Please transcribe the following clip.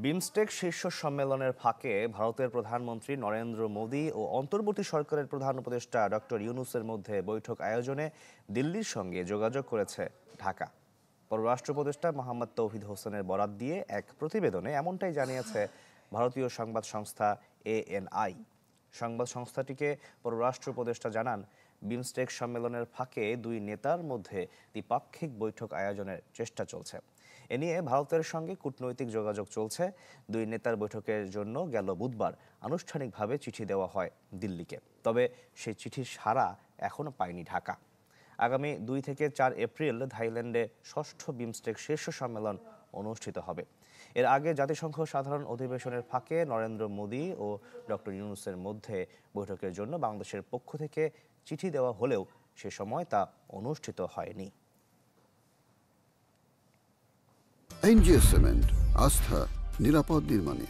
বিমস্টেক শীর্ষ সম্মেলনের ফাঁকে ভারতের প্রধানমন্ত্রী নরেন্দ্র মোদী ও অন্তর্বর্তী সরকারের প্রধান উপদেষ্টা ডক্টর ইউনূসের মধ্যে বৈঠক আয়োজনে দিল্লির সঙ্গে যোগাযোগ করেছে ঢাকা। পররাষ্ট্র উপদেষ্টা মোহাম্মদ তৌহিদ হোসেনের বরাত দিয়ে এক প্রতিবেদনে এমনটাই জানিয়েছে ভারতীয় সংবাদ সংস্থা ANI। সংবাদ সংস্থাটিকে পররাষ্ট্র উপদেষ্টা জানান, বিমস্টেক সম্মেলনের ফাঁকে দুই নেতার মধ্যে দ্বিপাক্ষিক বৈঠক আয়োজনের চেষ্টা চলছে। এ নিয়ে ভারতের সঙ্গে কূটনৈতিক যোগাযোগ চলছে। দুই নেতার বৈঠকের জন্য গেল বুধবার আনুষ্ঠানিকভাবে চিঠি দেওয়া হয় দিল্লিকে, তবে সেই চিঠির সাড়া এখনও পায়নি ঢাকা। আগামী 2 থেকে 4 এপ্রিল থাইল্যান্ডে ষষ্ঠ বিমস্টেক শীর্ষ সম্মেলন অনুষ্ঠিত হবে। এর আগে জাতিসংঘ সাধারণ অধিবেশনের ফাঁকে নরেন্দ্র মোদী ও ডক্টর ইউনূসের মধ্যে বৈঠকের জন্য বাংলাদেশের পক্ষ থেকে চিঠি দেওয়া হলেও সে সময় তা অনুষ্ঠিত হয়নি। এনজিএস সিমেন্ট, আস্থা নিরাপদ নির্মাণে।